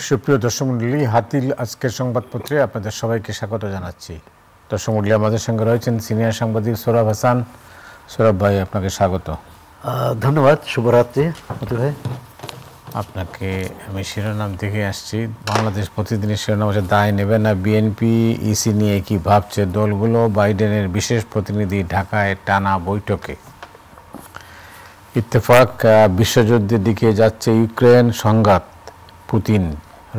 সুপ্রিয় দর্শক মণ্ডলী, হাতিল আজকের সংবাদপত্রে আপনাদের সবাইকে স্বাগত জানাচ্ছি। দর্শক মণ্ডলী, আমাদের সঙ্গে রয়েছেন সিনিয়র সাংবাদিক সোহরাব হাসান। সোহরাব ভাই, আপনাকে স্বাগত। ধন্যবাদ। শুভরাত্রি মতি ভাই। আপনাকে আমি শিরোনাম দেখে আসছি। বাংলাদেশ প্রতিদিনের শিরোনাম হচ্ছে দায় নেবে না বিএনপি, ইসি নিয়ে কি ভাবছে দলগুলো, বাইডেনের বিশেষ প্রতিনিধি ঢাকায় টানা বৈঠকে। ইত্তেফাক, বিশ্বযুদ্ধের দিকে যাচ্ছে ইউক্রেন, সংঘাত পুতিন,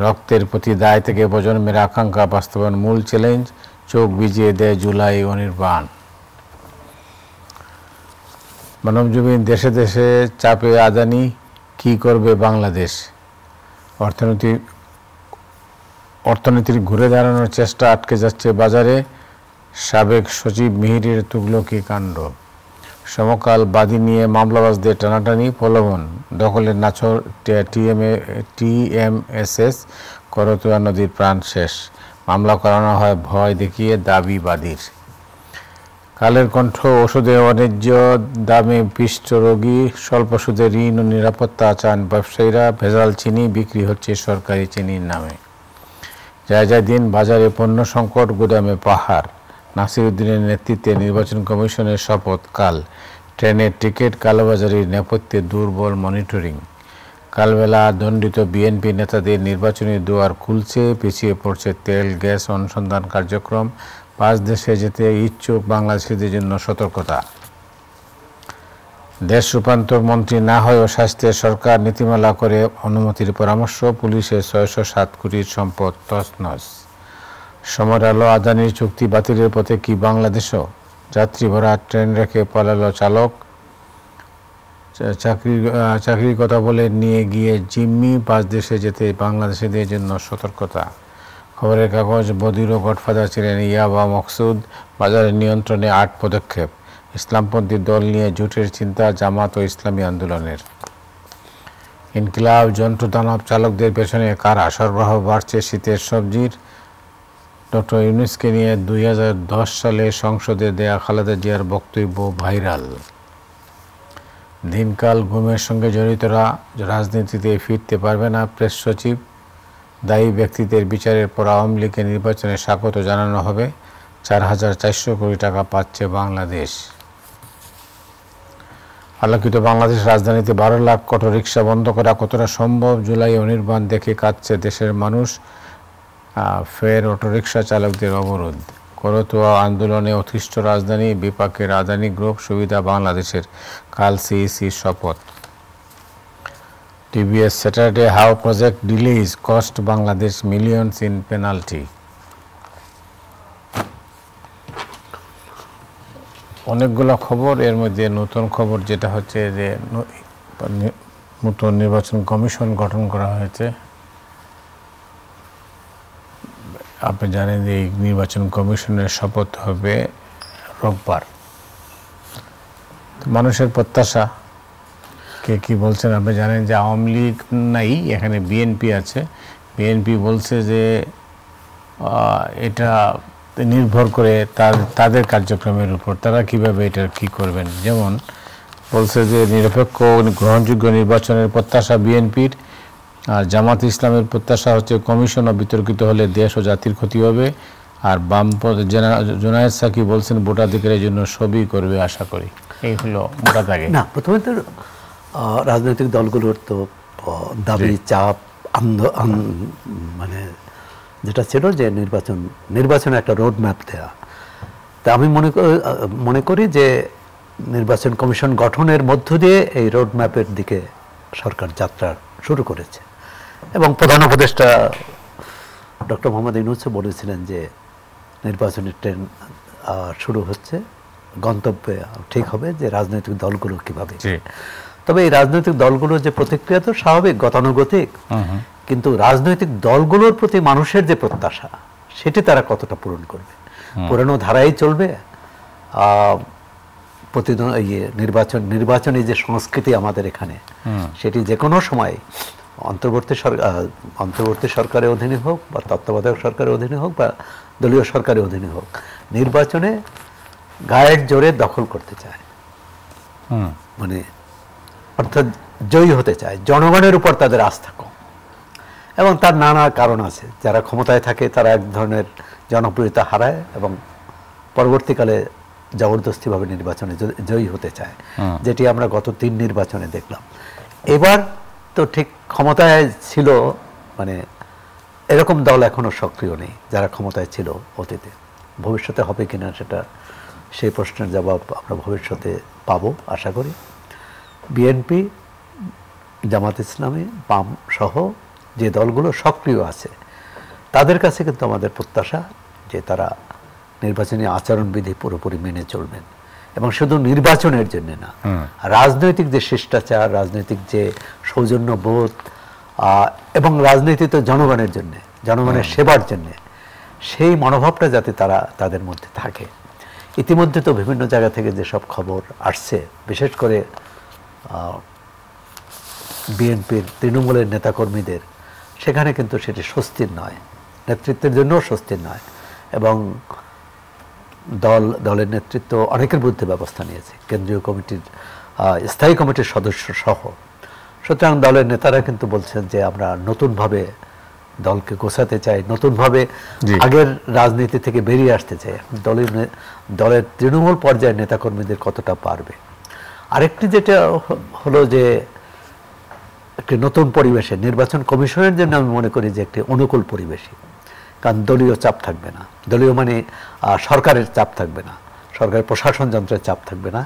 রক্তের প্রতি দায় থেকে প্রজন্মের আকাঙ্ক্ষা বাস্তবায়ন মূল চ্যালেঞ্জ, চোখ ভিজিয়ে দেয় জুলাই অনির্বাণ। মানবজমিন, দেশে দেশে চাপে আদানি, কি করবে বাংলাদেশ। অর্থনীতির ঘুরে দাঁড়ানোর চেষ্টা আটকে যাচ্ছে বাজারে, সাবেক সচিব মিহিরের তুগলকি কাণ্ড। সমকাল বাদী নিয়ে মামলাবাজদের টানাটানি, প্রলোভন, দখলের নাছর টিএমএসএস, করতোয়া নদীর প্রাণ শেষ, মামলা করানো হয় ভয় দেখিয়ে, দাবি বাদীর। কালের কণ্ঠ, ওষুধে অন্যায্য দামে পিষ্ট রোগী, স্বল্প সুদে ঋণ ও নিরাপত্তা চান ব্যবসায়ীরা, ভেজাল চিনি বিক্রি হচ্ছে সরকারি চিনির নামে। যায় যায় দিন বাজারে পণ্য সংকট, গুদামে পাহাড়। নাসির উদ্দিনের নেতৃত্বে নির্বাচন কমিশনের শপথ কাল। ট্রেনের টিকিট কালোবাজারির নেপথ্যে দুর্বল মনিটরিং। কালবেলা দণ্ডিত বিএনপি নেতাদের নির্বাচনী দুয়ার খুলছে, পিছিয়ে পড়ছে তেল গ্যাস অনুসন্ধান কার্যক্রম। 5 দেশে যেতে ইচ্ছুক বাংলাদেশিদের জন্য সতর্কতা। দেশ রূপান্তর মন্ত্রী না হয়েও স্বাস্থ্যের সরকার নীতিমালা করে অনুমতির পরামর্শ, পুলিশের 607 কোটির সম্পদ তছনছ। সময়ের আলো, আদানির চুক্তি বাতিলের পথে কি বাংলাদেশও, যাত্রী ভরা ট্রেন রেখে পালালো চালক, চাকরির কথা বলে নিয়ে গিয়ে জিম্মি। 5 দেশে যেতে বাংলাদেশিদের জন্য সতর্কতা। খবরের কাগজ, বদির ও গডফাদার ছিলেন ইয়াবা মকসুদ, বাজারের নিয়ন্ত্রণে 8 পদক্ষেপ। ইসলামপন্থী দল নিয়ে জোটের চিন্তা জামাত ও ইসলামী আন্দোলনের। ইনকিলাব, যন্ত্রদানব চালকদের পেছনে কারা, সরবরাহ বাড়ছে শীতের সবজির। ডক্টর ইউনূসকে নিয়ে 2010 সালে সংসদে দেয়া খালেদা জিয়ার বক্তব্য ভাইরাল। দিনকাল, গুমের সঙ্গে জড়িতরা রাজনীতিতে ফিরতে পারবে না, প্রেস সচিব। দায়ী ব্যক্তিদের বিচারের পর আওয়ামী লীগের নির্বাচনে স্বাগত জানানো হবে। 4400 কোটি টাকা পাচ্ছে বাংলাদেশ। আলোকিত বাংলাদেশ, রাজধানীতে 12 লাখ অটোরিকশা বন্ধ করা কতটা সম্ভব, জুলাই অনির্বাণ দেখে কাঁদছে দেশের মানুষ। ফের অটোরিকশা চালকদের অবরোধ। করতোয়া আন্দোলনে অতিষ্ঠ রাজধানী, বিপাকের আদানি গ্রুপ, সুবিধা বাংলাদেশের, কাল সিইসির শপথ। TVS Saturday, how project delays cost Bangladesh millions in penalty. অনেকগুলো খবর, এর মধ্যে নতুন খবর যেটা হচ্ছে যে নতুন নির্বাচন কমিশন গঠন করা হয়েছে। আপনি জানেন যে এই নির্বাচন কমিশনের শপথ হবে রোববার। মানুষের প্রত্যাশা, কে কি বলছেন আপনি জানেন যে আওয়ামী লীগ নাই, এখানে বিএনপি আছে। বিএনপি বলছে যে এটা নির্ভর করে তাদের কার্যক্রমের উপর, তারা কিভাবে এটা কি করবেন। যেমন বলছে যে নিরপেক্ষ গ্রহণযোগ্য নির্বাচনের প্রত্যাশা বিএনপির, আর জামাত ইসলামের প্রত্যাশা হচ্ছে কমিশন বিতর্কিত হলে দেশ ও জাতির ক্ষতি হবে। আর বামপন্থ জোনায়েদ সাকি বলছেন ভোটাধিকারের জন্য সবই করবে আশা করি। এই হলো মোটা দাগে। না, প্রথমে তো রাজনৈতিক দলগুলোর তো দাবি, চাপ, মানে যেটা ছিল যে নির্বাচনে একটা রোড ম্যাপ দেওয়া। তা আমি মনে করি যে নির্বাচন কমিশন গঠনের মধ্য দিয়ে এই রোড ম্যাপের দিকে সরকার যাত্রা শুরু করেছে। এবং প্রধান উপদেষ্টা ডক্টর মোহাম্মদ ইউনূসও বলেছিলেন যে নির্বাচনের ট্রেন শুরু হচ্ছে, গন্তব্যে ঠিক হবে যে রাজনৈতিক দলগুলো কীভাবে। তবে এই রাজনৈতিক দলগুলোর যে প্রতিক্রিয়া তো স্বাভাবিক, গতানুগতিক, কিন্তু রাজনৈতিক দলগুলোর প্রতি মানুষের যে প্রত্যাশা সেটি তারা কতটা পূরণ করবে। পুরনো ধারাই চলবে, নির্বাচনী যে সংস্কৃতি আমাদের এখানে, সেটি যে কোনো সময় অন্তর্বর্তী সরকারের অধীনে হোক বা তত্ত্বাবধায়ক সরকারের অধীনে হোক বা দলীয় সরকারের অধীনে হোক, নির্বাচনে গায়ের জোরে দখল করতে চায়, মানে অর্থাৎ জয়ী হতে চায়। জনগণের উপর তাদের আস্থা কম। এবং তার নানা কারণ আছে। যারা ক্ষমতায় থাকে তারা এক ধরনের জনপ্রিয়তা হারায় এবং পরবর্তীকালে জবরদস্তিভাবে নির্বাচনে জয়ী হতে চায়, যেটি আমরা গত 3 নির্বাচনে দেখলাম। এবার তো ঠিক ক্ষমতায় ছিল, মানে এরকম দল এখনো সক্রিয় নেই যারা ক্ষমতায় ছিল অতীতে। ভবিষ্যতে হবে কিনা সেটা, সেই প্রশ্নের জবাব আমরা ভবিষ্যতে পাবো আশা করি। বিএনপি, জামাত ইসলামী, বাম সহ যে দলগুলো সক্রিয় আছে তাদের কাছে কিন্তু আমাদের প্রত্যাশা যে তারা নির্বাচনী আচরণবিধি পুরোপুরি মেনে চলবেন, এবং শুধু নির্বাচনের জন্য না, রাজনৈতিক যে শিষ্টাচার, রাজনৈতিক যে সৌজন্যবোধ, এবং রাজনীতি তো জনগণের জন্য, জনগণের সেবার জন্য, সেই মনোভাবটা যাতে তাদের মধ্যে থাকে। ইতিমধ্যে তো বিভিন্ন জায়গা থেকে যেসব খবর আসছে, বিশেষ করে বিএনপির তৃণমূলের নেতাকর্মীদের, সেখানে কিন্তু সেটি স্বস্তির নয়, নেতৃত্বের জন্যও স্বস্তির নয়, এবং দলের নেতৃত্ব অনেকের বিরুদ্ধে ব্যবস্থা নিয়েছে, কেন্দ্রীয় কমিটির স্থায়ী কমিটির সদস্য সহ। সুতরাং দলের নেতারা কিন্তু বলছেন যে আমরা নতুনভাবে দলকে গোছাতে চাই, নতুনভাবে আগের রাজনীতি থেকে বেরিয়ে আসতে চাই। দলের তৃণমূল পর্যায়ের নেতাকর্মীদের কতটা পারবে। আরেকটি যেটা হলো যে একটি নতুন পরিবেশে নির্বাচন কমিশনের জন্য আমি মনে করি যে একটি অনুকূল পরিবেশই, কারণ দলীয় চাপ থাকবে না, দলীয় মানে সরকারের চাপ থাকবে না, সরকারের প্রশাসন যন্ত্রের চাপ থাকবে না।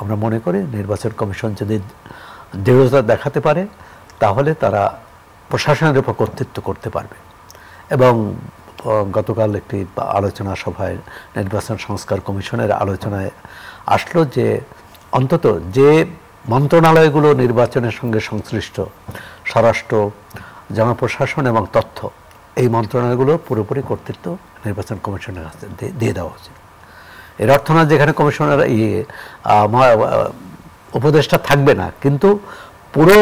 আমরা মনে করি নির্বাচন কমিশন যদি দৃঢ়তা দেখাতে পারে তাহলে তারা প্রশাসনের উপর কর্তৃত্ব করতে পারবে। এবং গতকাল একটি আলোচনা সভায় নির্বাচন সংস্কার কমিশনের আলোচনায় আসলো যে অন্তত যে মন্ত্রণালয়গুলো নির্বাচনের সঙ্গে সংশ্লিষ্ট, স্বরাষ্ট্র, জনপ্রশাসন এবং তথ্য, এই মন্ত্রণালয়গুলো পুরোপুরি কর্তৃত্ব নির্বাচন কমিশনের হাতে দিয়ে দেওয়া উচিত। এর অর্থ না যেখানে কমিশনার উপদেষ্টা থাকবে না, কিন্তু পুরো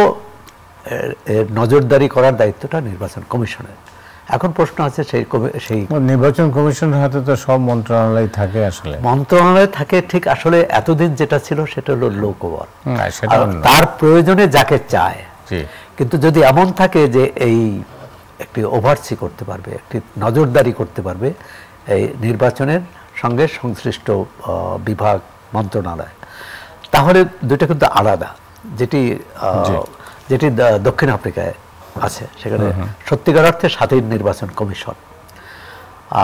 নজরদারি করার দায়িত্বটা নির্বাচন কমিশনের। এখন প্রশ্ন আছে সেই নির্বাচন কমিশনের হাতে তো সব মন্ত্রণালয় থাকে, আসলে মন্ত্রণালয় থাকে ঠিক, আসলে এতদিন যেটা ছিল সেটা হলো লোকবল, তার প্রয়োজনে যাকে চায়। কিন্তু যদি এমন থাকে যে এই একটি ওভারসি করতে পারবে, একটি নজরদারি করতে পারবে এই নির্বাচনের সঙ্গে সংশ্লিষ্ট বিভাগ, মন্ত্রণালয়, তাহলে দুইটা কিন্তু আলাদা। যেটি দক্ষিণ আফ্রিকায় আছে, সেখানে সত্যিকার অর্থে স্বাধীন নির্বাচন কমিশন,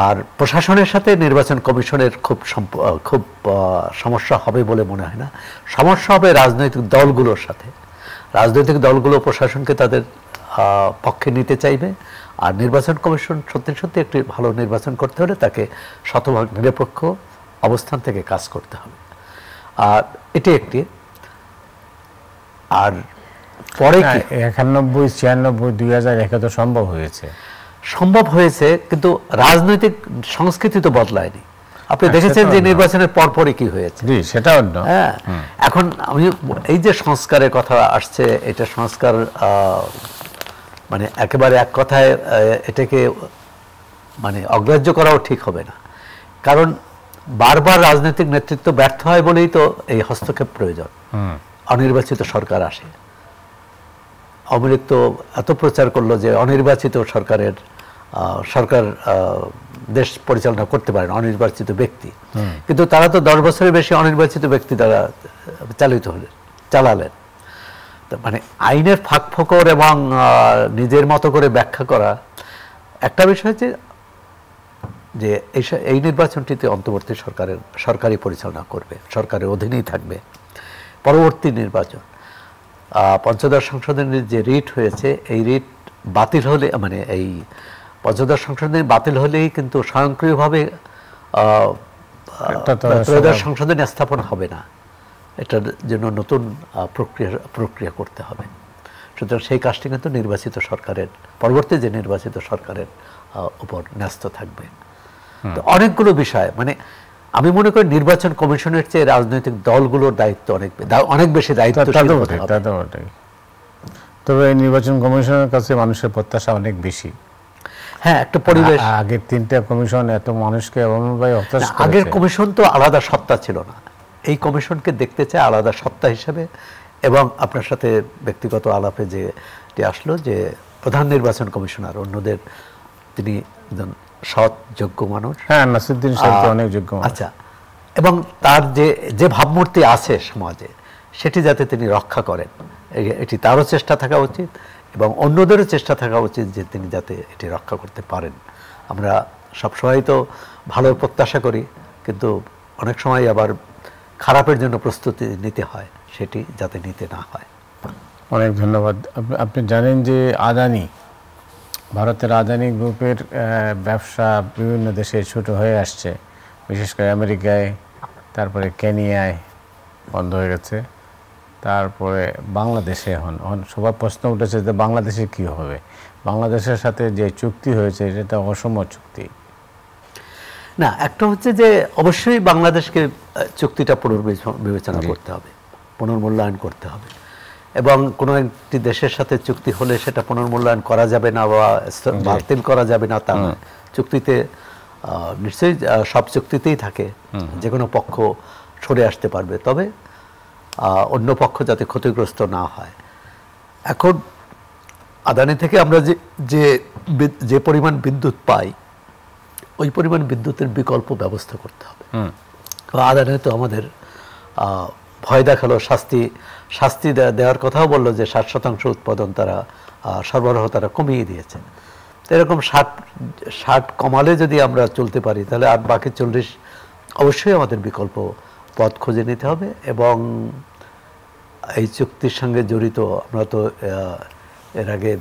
আর প্রশাসনের সাথে নির্বাচন কমিশনের খুব সমস্যা হবে বলে মনে হয় না। সমস্যা হবে রাজনৈতিক দলগুলোর সাথে। রাজনৈতিক দলগুলো প্রশাসনকে তাদের পক্ষে নিতে চাইবে, আর নির্বাচন কমিশন সত্যি একটি ভালো নির্বাচন করতে হলে তাকে শতভাগ নিরপেক্ষ অবস্থান থেকে কাজ করতে হবে। আর এটি একটি। আর পরে 91, 96, 2001 তো সম্ভব হয়েছে, কিন্তু রাজনৈতিক সংস্কৃতি তো বদলায়নি। আপনি দেখেছেন যে নির্বাচনের পরপরই কি হয়েছে, সেটা অন্য। হ্যাঁ, এখন আমি এই যে সংস্কারের কথা আসছে, এটা সংস্কার মানে একেবারে এক কথায় এটাকে মানে অগ্রাহ্য করাও ঠিক হবে না, কারণ বারবার রাজনৈতিক নেতৃত্ব ব্যর্থ হয় বলেই তো এই হস্তক্ষেপ প্রয়োজন। অনির্বাচিত সরকার আসে, আওয়ামী লীগ তো এত প্রচার করলো যে অনির্বাচিত সরকার দেশ পরিচালনা করতে পারেন, অনির্বাচিত ব্যক্তি, কিন্তু তারা তো 10 বছরের বেশি অনির্বাচিত ব্যক্তি দ্বারা চালালেন। মানে আইনের ফাঁক ফোকর এবং নিজের মতো করে ব্যাখ্যা করা একটা বিষয়, যে এই নির্বাচনটিতে অন্তর্বর্তী সরকারি পরিচালনা করবে, সরকারের অধীনেই থাকবে। পরবর্তী নির্বাচন পঞ্চদশ সংশোধনের যে রিট হয়েছে, এই রিট বাতিল হলে, মানে এই পঞ্চদশ সংশোধনী বাতিল হলেই কিন্তু স্বয়ংক্রিয়ভাবে ত্রয়োদশ সংশোধনী স্থাপন হবে না, এটার জন্য নতুন প্রক্রিয়া করতে হবে। সুতরাং সেই কাজটি কিন্তু নির্বাচিত সরকারের, পরবর্তী যে নির্বাচিত সরকারের উপর ন্যস্ত থাকবে। তো অনেকগুলো বিষয়, মানে আমি মনে করি নির্বাচন কমিশনের চেয়ে রাজনৈতিক দলগুলোর দায়িত্ব অনেক বেশি দায়িত্ব। তবে নির্বাচন কমিশনের কাছে মানুষের প্রত্যাশা অনেক বেশি। হ্যাঁ, একটা পরিবেশ। আগের 3টা কমিশন এত মানুষকে আগের কমিশন তো আলাদা সত্তা ছিল না, এই কমিশনকে দেখতে চায় আলাদা সত্তা হিসেবে। এবং আপনার সাথে ব্যক্তিগত আলাপে যে আসলো যে প্রধান নির্বাচন কমিশনার, অন্যদের তিনি একজন সৎ যোগ্য মানুষ। হ্যাঁ, নাসিরউদ্দিন সাহেব তো অনেক যোগ্য মানুষ। আচ্ছা, এবং তার যে ভাবমূর্তি আছে সমাজে, সেটি যাতে তিনি রক্ষা করেন, এটি তারও চেষ্টা থাকা উচিত এবং অন্যদেরও চেষ্টা থাকা উচিত যে তিনি যাতে এটি রক্ষা করতে পারেন। আমরা সবসময় তো ভালো প্রত্যাশা করি, কিন্তু অনেক সময় আবার খারাপের জন্য প্রস্তুতি নিতে হয়, সেটি যাতে নিতে না হয়। অনেক ধন্যবাদ। আপনি জানেন যে আদানি, ভারতের আদানি গ্রুপের ব্যবসা বিভিন্ন দেশে ছোট হয়ে আসছে, বিশেষ করে আমেরিকায়, তারপরে কেনিয়ায় বন্ধ হয়ে গেছে, তারপরে বাংলাদেশে এখন সবার প্রশ্ন উঠেছে যে বাংলাদেশে কি হবে। বাংলাদেশের সাথে যে চুক্তি হয়েছে এটা অসম চুক্তি না। একটা হচ্ছে যে অবশ্যই বাংলাদেশকে চুক্তিটা পুনর্বিবেচনা করতে হবে, পুনর্মূল্যায়ন করতে হবে, এবং কোনো একটি দেশের সাথে চুক্তি হলে সেটা পুনর্মূল্যায়ন করা যাবে না বা বাতিল করা যাবে না তা নয়। চুক্তিতে নিশ্চয়ই সব চুক্তিতেই থাকে যে কোনো পক্ষ সরে আসতে পারবে, তবে অন্য পক্ষ যাতে ক্ষতিগ্রস্ত না হয়। এখন আদানি থেকে আমরা যে পরিমাণ বিদ্যুৎ পাই, ওই পরিমাণ বিদ্যুতের বিকল্প ব্যবস্থা করতে হবে। আদানি তো আমাদের ভয় দেখালো, শাস্তি দেওয়ার কথাও বললো যে 60% উৎপাদন তারা সরবরাহ তারা কমিয়ে দিয়েছে। তো এরকম 60 কমালে যদি আমরা চলতে পারি, তাহলে আর বাকি 40 অবশ্যই আমাদের বিকল্প পথ খুঁজে নিতে হবে। এবং এই চুক্তির সঙ্গে জড়িত আমরা তো এর আগে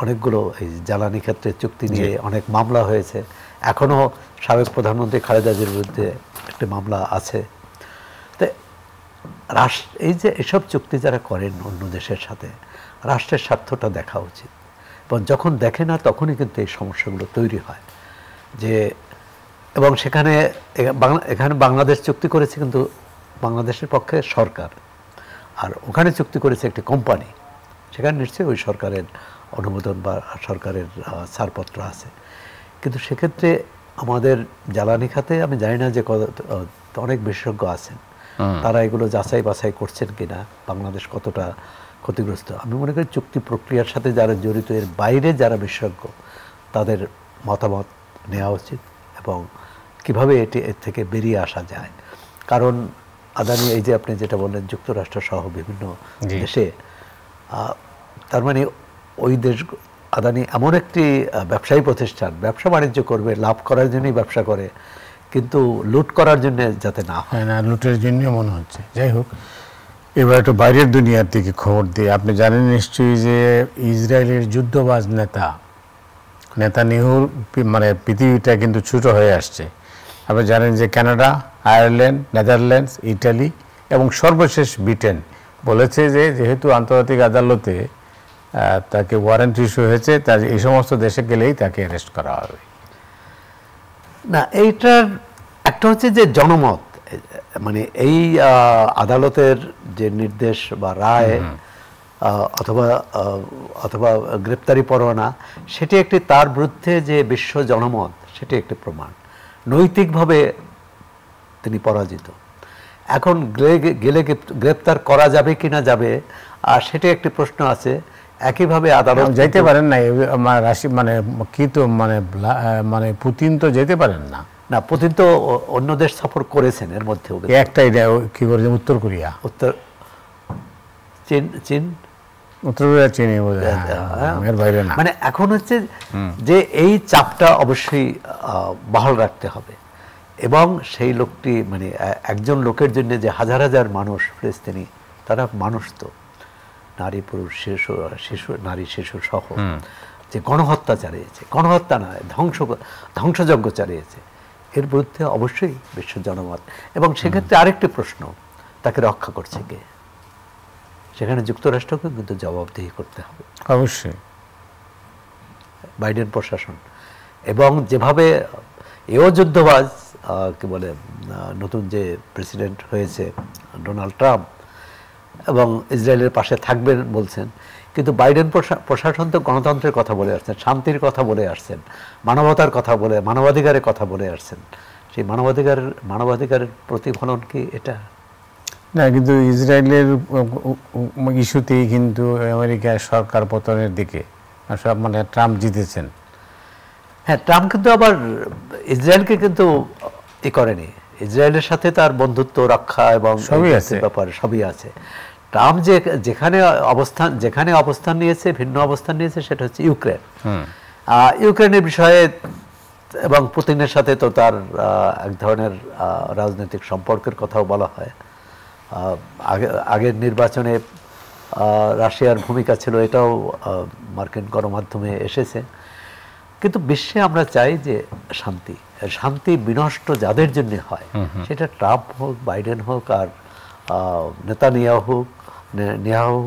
অনেকগুলো এই জ্বালানি ক্ষেত্রে চুক্তি নিয়ে অনেক মামলা হয়েছে, এখনও সাবেক প্রধানমন্ত্রী খালেদা জিয়ার বিরুদ্ধে একটি মামলা আছে। তো এই যে এসব চুক্তি যারা করেন অন্য দেশের সাথে, রাষ্ট্রের স্বার্থটা দেখা উচিত, এবং যখন দেখে না তখনই কিন্তু এই সমস্যাগুলো তৈরি হয়। এবং এখানে বাংলাদেশ চুক্তি করেছে কিন্তু বাংলাদেশের পক্ষে সরকার, আর ওখানে চুক্তি করেছে একটি কোম্পানি, সেখানে নিশ্চয়ই ওই সরকারের অনুমোদন বা সরকারের ছাড়পত্র আছে। কিন্তু সেক্ষেত্রে আমাদের জ্বালানি খাতে আমি জানি না যে অনেক বিশেষজ্ঞ আছেন, তারা এগুলো যাচাই বাছাই করছেন কিনা, বাংলাদেশ কতটা ক্ষতিগ্রস্ত। আমি মনে করি চুক্তি প্রক্রিয়ার সাথে যারা জড়িত, এর বাইরে যারা বিশেষজ্ঞ, তাদের মতামত নেওয়া উচিত এবং কিভাবে এর থেকে বেরিয়ে আসা যায়। কারণ আদানি, এই যে আপনি যেটা বললেন, যুক্তরাষ্ট্র সহ বিভিন্ন দেশে, তার মানে ওই দেশ, আদানি এমন একটি ব্যবসায়ী প্রতিষ্ঠান, ব্যবসা বাণিজ্য করবে, লাভ করার জন্যই ব্যবসা করে, কিন্তু লুট করার জন্য যাতে না হয়। না, লুটের জন্য মনে হচ্ছে। যাই হোক, এবার একটু বাইরের দুনিয়ার দিকে খবর দিয়ে, আপনি জানেন নিশ্চয়ই যে ইসরায়েলের যুদ্ধবাজ নেতানিয়াহুর মানে পৃথিবীটা কিন্তু ছোট হয়ে আসছে। আপনি জানেন যে কানাডা, আয়ারল্যান্ড, নেদারল্যান্ডস, ইটালি এবং সর্বশেষ ব্রিটেন বলেছে যে যেহেতু আন্তর্জাতিক আদালতে তাকে ওয়ারেন্ট ইস্যু হয়েছে, তার এই সমস্ত দেশে গেলেই তাকে অ্যারেস্ট করা হবে। না, এইটার একটা হচ্ছে যে জনমত, মানে এই আদালতের যে নির্দেশ বা রায় অথবা গ্রেপ্তারি পরোয়ানা, সেটি একটি তার বিরুদ্ধে যে বিশ্ব জনমত, সেটি একটি প্রমাণ। নৈতিকভাবে তিনি পরাজিত। এখন গেলে গ্রেপ্তার করা যাবে কিনা যাবে, আর সেটি একটি প্রশ্ন আছে। একইভাবে আদালত যাইতে পারেন না, মানে কি তো মানে পুতিন তো যেতে পারেন না। না, পুতিন তো অন্য দেশ সফর করেছেন, এর মধ্যে একটাই কি করে, উত্তর কোরিয়া, চীন, উত্তর কোরিয়া, চীন, এর বাইরে না। মানে এখন হচ্ছে যে এই চাপটা অবশ্যই বহাল রাখতে হবে, এবং সেই লোকটি, মানে একজন লোকের জন্য যে হাজার হাজার মানুষ ফিলিস্তিনি, তারা মানুষ তো, নারী, পুরুষ, নারী, শিশু সহ যে গণহত্যা চালিয়েছে, গণহত্যা নয়, ধ্বংসযজ্ঞ চালিয়েছে, এর বিরুদ্ধে অবশ্যই বিশ্ব জনমত। এবং সেক্ষেত্রে আরেকটি প্রশ্ন, তাকে রক্ষা করছে কে? সেখানে যুক্তরাষ্ট্রকে কিন্তু জবাবদিহি করতে হবে অবশ্যই, বাইডেন প্রশাসন। এবং যেভাবে এও যুদ্ধবাজ, কি বলে, নতুন যে প্রেসিডেন্ট হয়েছে ডোনাল্ড ট্রাম্প, এবং ইসরায়েলের পাশে থাকবেন বলছেন, কিন্তু বাইডেন প্রশাসন তো গণতন্ত্রের কথা বলে আসছেন, শান্তির কথা বলে আসছেন, মানবতার কথা বলে, মানবাধিকারের কথা বলে আসছেন। সেই মানবাধিকারের প্রতিফলন কি এটা? না, কিন্তু ইসরায়েলের ইস্যুতেই কিন্তু আমেরিকার সরকার পতনের দিকে সব মানে ট্রাম্প জিতেছেন। হ্যাঁ, ট্রাম্প কিন্তু আবার ইসরায়েলকে কিন্তু করেনি। ইসরায়েলের সাথে তার বন্ধুত্ব রক্ষা এবং সবই আছে, ব্যাপার সবই আছে। ট্রাম্প যেখানে অবস্থান নিয়েছে, ভিন্ন অবস্থান নিয়েছে, সেটা হচ্ছে ইউক্রেন। ইউক্রেনের বিষয়ে এবং পুতিনের সাথে তো তার এক ধরনের রাজনৈতিক সম্পর্কের কথাও বলা হয়। আগের নির্বাচনে রাশিয়ার ভূমিকা ছিল, এটাও মার্কিন গণমাধ্যমে এসেছে। কিন্তু বিশ্বে আমরা চাই যে শান্তি বিনষ্ট যাদের জন্য হয়, সেটা ট্রাম্প হোক, বাইডেন হোক, আর নেতানিয়াহু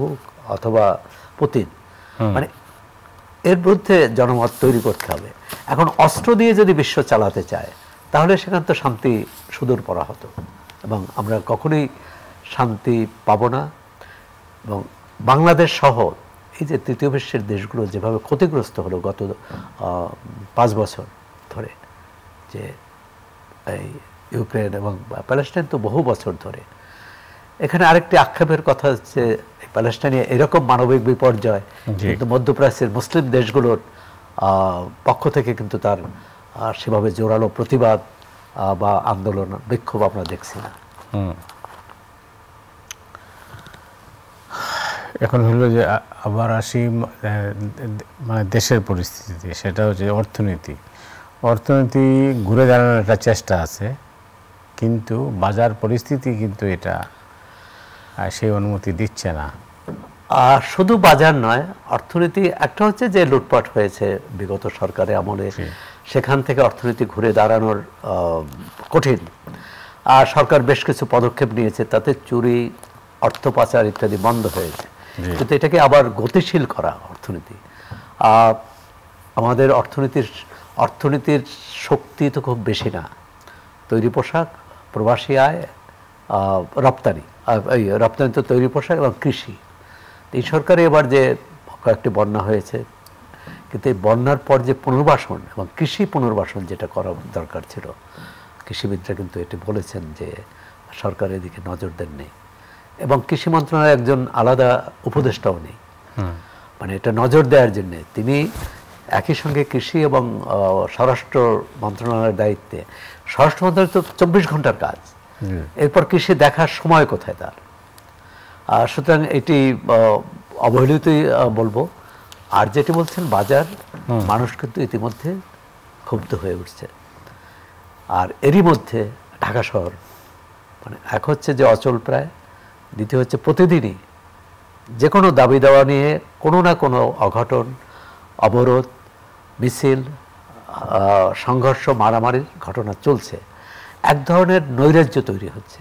হোক অথবা পুতিন, মানে এর বিরুদ্ধে জনমত তৈরি করতে হবে। এখন অস্ত্র দিয়ে যদি বিশ্ব চালাতে চায়, তাহলে সেখানে তো শান্তি সুদূর পরাহত, এবং আমরা কখনোই শান্তি পাব না। এবং বাংলাদেশ সহ এই যে তৃতীয় বিশ্বের দেশগুলো যেভাবে ক্ষতিগ্রস্ত হলো গত 5 বছর ধরে, যে এই ইউক্রেন এবং প্যালেস্টাইন তো বহু বছর ধরে, এখানে আরেকটি আক্ষেপের কথা হচ্ছে প্যালেস্টাইনে এরকম মানবিক বিপর্যয়, কিন্তু মধ্যপ্রাচ্যের মুসলিম দেশগুলোর পক্ষ থেকে কিন্তু তার সেভাবে জোরালো প্রতিবাদ বা আন্দোলন, বিক্ষোভ আমরা দেখছি না। এখন হলো যে আবার আসি মানে দেশের পরিস্থিতিতে, সেটা হচ্ছে অর্থনীতি ঘুরে দাঁড়ানোর একটা চেষ্টা আছে, কিন্তু বাজার পরিস্থিতি কিন্তু এটা সেই অনুমতি দিচ্ছে না। আর শুধু বাজার নয়, অর্থনীতি একটা হচ্ছে যে লুটপাট হয়েছে বিগত সরকারের আমলে, সেখান থেকে অর্থনীতি ঘুরে দাঁড়ানোর কঠিন। আর সরকার বেশ কিছু পদক্ষেপ নিয়েছে, তাতে চুরি, অর্থ পাচার ইত্যাদি বন্ধ হয়েছে, কিন্তু এটাকে আবার গতিশীল করা অর্থনীতি। আমাদের অর্থনীতির শক্তি তো খুব বেশি না, তৈরি পোশাক, প্রবাসী আয়, রপ্তানি তো তৈরি পোশাক এবং কৃষি। এই সরকারে এবার যে কয়েকটি বন্যা হয়েছে, কিন্তু এই বন্যার পর যে পুনর্বাসন এবং কৃষি পুনর্বাসন যেটা করা দরকার ছিল, কৃষিবিদরা কিন্তু এটি বলেছেন যে সরকার এদিকে নজর দেননি, এবং কৃষি মন্ত্রণালয়ের একজন আলাদা উপদেষ্টাও নেই মানে এটা নজর দেওয়ার জন্যে। তিনি একই সঙ্গে কৃষি এবং স্বরাষ্ট্র মন্ত্রণালয়ের দায়িত্বে। স্বরাষ্ট্র মন্ত্রণালয় তো 24 ঘন্টার কাজ, এরপর কৃষি দেখার সময় কোথায় তার? সুতরাং এটি অবহেলিতই বলবো। আর যেটি বলছেন বাজার, মানুষ কিন্তু ইতিমধ্যে ক্ষুব্ধ হয়ে উঠছে। আর এরই মধ্যে ঢাকা শহর মানে এক হচ্ছে যে অচল প্রায়, দ্বিতীয় হচ্ছে প্রতিদিনই যে কোনো দাবি দেওয়া নিয়ে কোনো না কোনো অঘটন, অবরোধ, মিছিল, সংঘর্ষ, মারামারির ঘটনা চলছে। এক ধরনের নৈরাজ্য তৈরি হচ্ছে।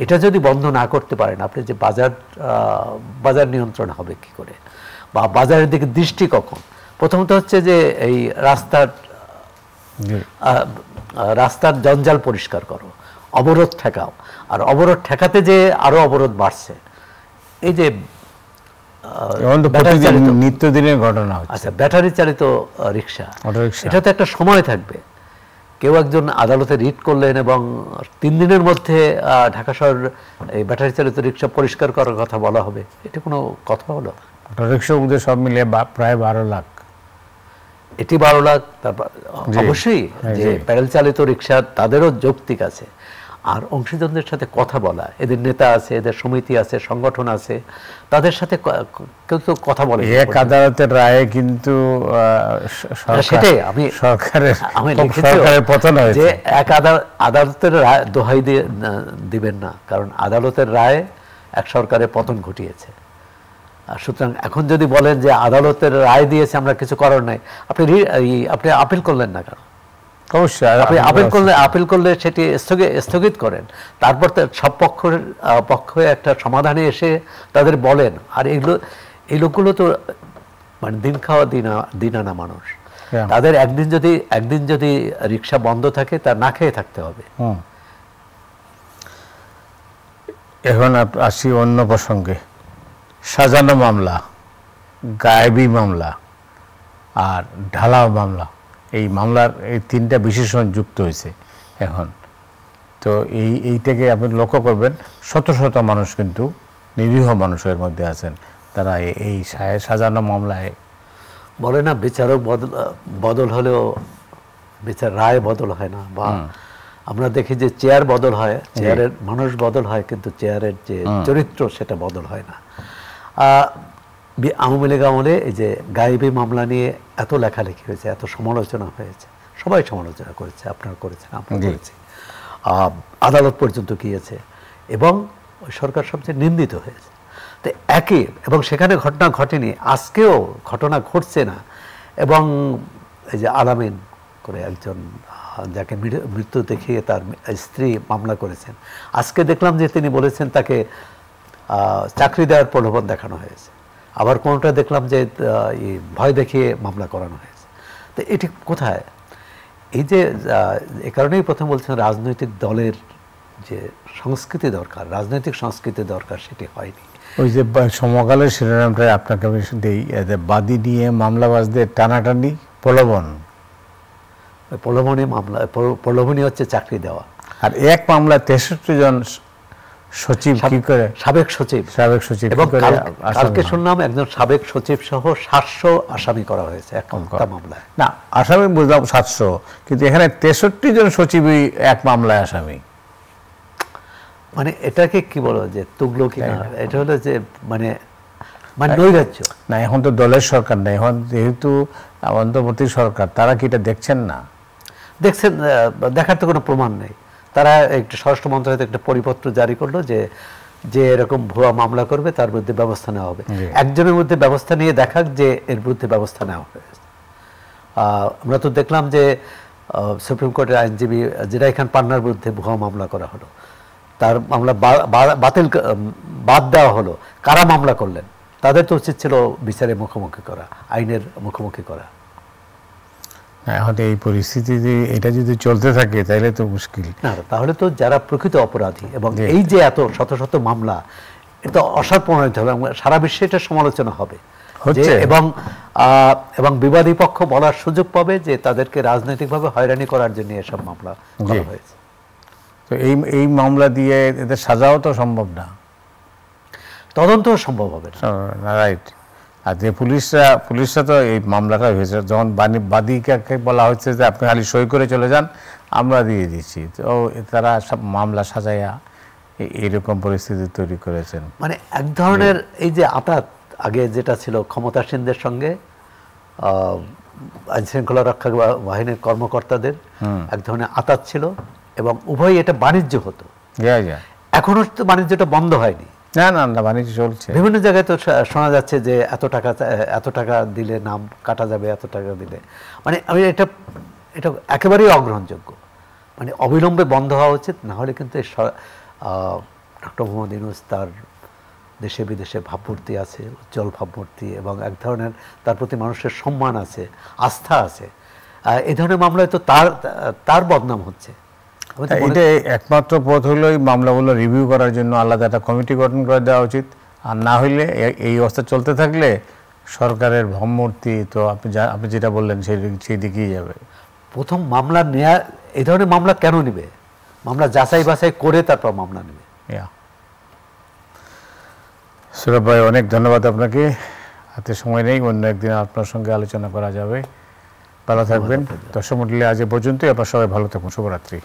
এটা যদি বন্ধ না করতে পারেন আপনি, যে বাজার নিয়ন্ত্রণ হবে কি করে, বা বাজারের দিকে দৃষ্টি কখন? প্রথমত হচ্ছে যে এই রাস্তার জঞ্জাল পরিষ্কার করো, অবরোধ ঠেকাও। আর অবরোধ ঠেকাতে যে আরো অবরোধ বাড়ছে, এই যে নিত্যদিনের ঘটনা হচ্ছে। আচ্ছা, ব্যাটারি চালিত রিক্সা, এটা তো একটা সময় থাকবে। কেউ একজন আদালতে রিট করলেন এবং 3 দিনের মধ্যে ঢাকা শহর এই ব্যাটারি চালিত রিক্সা পরিষ্কার করার কথা বলা হবে, এটা কোনো কথা হলো? রিক্সা মধ্যে সব মিলিয়ে প্রায় 12 লাখ। এটি 12 লাখ। তারপর অবশ্যই যে প্যাডেল চালিত রিক্সা, তাদেরও যৌক্তিক আছে। আর অংশীদারদের সাথে কথা বলা, এদের নেতা আছে, এদের সমিতি আছে, সংগঠন আছে, তাদের সাথে কেউ তো কথা বলে। এক আদালতের রায়ে কিন্তু সেটাই আমি সরকারের পতন হয়েছে। যে এক আদালতের রায় দোহাই দিবেন না, কারণ আদালতের রায় এক সরকারের পতন ঘটিয়েছে। আর সুতরাং এখন যদি বলেন যে আদালতের রায় দিয়েছে আমরা কিছু করার নাই, আপনি আপিল করলেন না কেন? অবশ্যই আপনি আপিল করলে সেটি স্থগিত করেন, তারপর সব পক্ষে একটা সমাধানে এসে তাদের বলেন। আর এই লোকগুলো তো মানে দিন খাওয়া দিন আনা মানুষ, তাদের একদিন যদি রিক্সা বন্ধ থাকে তার না খেয়ে থাকতে হবে। এখন আসি অন্য প্রসঙ্গে। সাজানো মামলা, গায়েবী মামলা আর ঢালাও মামলা, এই মামলার এই 3টা বিশেষণ যুক্ত হয়েছে এখন। তো এইটাকে আপনি লক্ষ্য করবেন, শত শত মানুষ কিন্তু নিরীহ মানুষের মধ্যে আছেন, তারা এই সাজানো মামলায় বলে না বিচারক বদল হলেও রায় বদল হয় না, বা আমরা দেখি যে চেয়ার বদল হয়, চেয়ারের মানুষ বদল হয়, কিন্তু চেয়ারের যে চরিত্র সেটা বদল হয় না। আওয়ামী লীগ আমলে এই যে গায়েবী মামলা নিয়ে এত লেখালেখি হয়েছে, এত সমালোচনা হয়েছে, সবাই সমালোচনা করেছে, আপনারা করেছেন, আমরা করেছি, আদালত পর্যন্ত গিয়েছে, এবং ওই সরকার সবচেয়ে নিন্দিত হয়েছে। তো একই, এবং সেখানে ঘটনা ঘটেনি, আজকেও ঘটনা ঘটছে না। এবং এই যে আলামিন করে একজন যাকে মৃত্যু দেখিয়ে তার স্ত্রী মামলা করেছেন, আজকে দেখলাম যে তিনি বলেছেন তাকে চাকরি দেওয়ার প্রলোভন দেখানো হয়েছে, আবার কোনটা দেখলাম যে ভয় দেখিয়ে মামলা করানো হয়েছে। তো এটি কোথায়? এই যে এ কারণেই প্রথম বলছেন রাজনৈতিক দলের যে সংস্কৃতি দরকার, রাজনৈতিক সংস্কৃতি দরকার, সেটি হয়নি। ওই যে সমকালের শিরোনামটা আপনাকে আমি দিই, বাদী নিয়ে মামলাবাজদের টানাটানি, প্রলোভন, প্রলোভনী মামলা, প্রলোভনী হচ্ছে চাকরি দেওয়া। আর এক মামলায় 63 জন সচিব কি করে, সাবেক সচিব, এবং কালকে শুনলাম একজন সাবেক সচিব সহ 700 আসামি করা হয়েছে একটা মামলায়। না, আসামি বুঝলাম 700, কিন্তু এখানে 63 জন সচিবই এক মামলায় আসামি। মানে এটাকে কি বলো, যে তুগলকি না, এটা হলো যে মানে নৈরাজ্য। না, এখন তো দলের সরকার নেই, এখন যেহেতু অন্তর্বর্তী সরকার, তারা কি এটা দেখছেন না? দেখছেন, দেখার তো কোনো প্রমাণ নেই। তারা একটা স্বরাষ্ট্র মন্ত্রণালয় একটা পরিপত্র জারি করলো যে এরকম ভুয়া মামলা করবে তার বিরুদ্ধে ব্যবস্থা নেওয়া হবে। একজনের মধ্যে ব্যবস্থা নিয়ে দেখাক যে এর বিরুদ্ধে ব্যবস্থা নেওয়া হয়েছে। আমরা তো দেখলাম যে সুপ্রিম কোর্টের আইনজীবী জিরাই খান পান্নার বিরুদ্ধে ভুয়া মামলা করা হলো, তার মামলা বাদ দেওয়া হলো। কারা মামলা করলেন? তাদের তো উচিত ছিল বিচারের মুখোমুখি করা, আইনের মুখোমুখি করা। এখন এই পরিস্থিতিতে এটা যদি চলতে থাকে তাহলে তো মুশকিল। না, তাহলে তো যারা প্রকৃত অপরাধী, এবং এই যে এত শত শত মামলা, এটা অসার প্রমাণিত হবে, সারা বিশ্বে এটা সমালোচনা হবে, এবং বিবাদী পক্ষ বলার সুযোগ পাবে যে তাদেরকে রাজনৈতিকভাবে হয়রানি করার জন্য এসব মামলা করা হয়েছে। তো এই মামলা দিয়ে এদের সাজাও তো সম্ভব না, তদন্ত সম্ভব হবে না। রাইট। আর যে পুলিশরা তো এই মামলাটা হয়েছে, যখন বাদীকে বলা হচ্ছে যে আপনি খালি সই করে চলে যান, আমরা দিয়ে দিচ্ছি, তো তারা সব মামলা সাজাইয়া এইরকম পরিস্থিতি তৈরি করেছেন। মানে এক ধরনের এই যে আতাত, আগে যেটা ছিল ক্ষমতাসীনদের সঙ্গে আইন শৃঙ্খলা রক্ষা বাহিনীর কর্মকর্তাদের এক ধরনের আতাত ছিল, এবং উভয় এটা বাণিজ্য হতো। এখনো তো বাণিজ্যটা বন্ধ হয়নি। না, বাণিজ্য চলছে। বিভিন্ন জায়গায় তো শোনা যাচ্ছে যে এত টাকা দিলে নাম কাটা যাবে, এত টাকা দিলে, মানে আমি এটা একেবারেই অগ্রহণযোগ্য। মানে অবিলম্বে বন্ধ হওয়া উচিত, না হলে কিন্তু ডক্টর মোহাম্মদ ইউনূস তার দেশে বিদেশে ভাবমূর্তি আছে, উজ্জ্বল ভাবমূর্তি, এবং এক ধরনের তার প্রতি মানুষের সম্মান আছে, আস্থা আছে। এই ধরনের মামলায় তো তার বদনাম হচ্ছে। এটা একমাত্র পথ হলো এই মামলাগুলো রিভিউ করার জন্য আলাদা একটা কমিটি গঠন করে দেওয়া উচিত। আর না হইলে এই অবস্থা চলতে থাকলে সরকারের ভাবমূর্তি তো আপনি যেটা বললেন সেই দিকেই যাবে। প্রথম মামলা নেয়া, এই ধরনের মামলা কেন নেবে? মামলা যাচাই বাছাই করে তারপর মামলা নেবে। সৌরভ ভাই, অনেক ধন্যবাদ আপনাকে। হাতে সময় নেই, অন্য একদিন আপনার সঙ্গে আলোচনা করা যাবে। ভালো থাকবেন। দর্শক মণ্ডলী, আজ এ পর্যন্তই। আপনার সবাই ভালো থাকুন। শুভরাত্রি।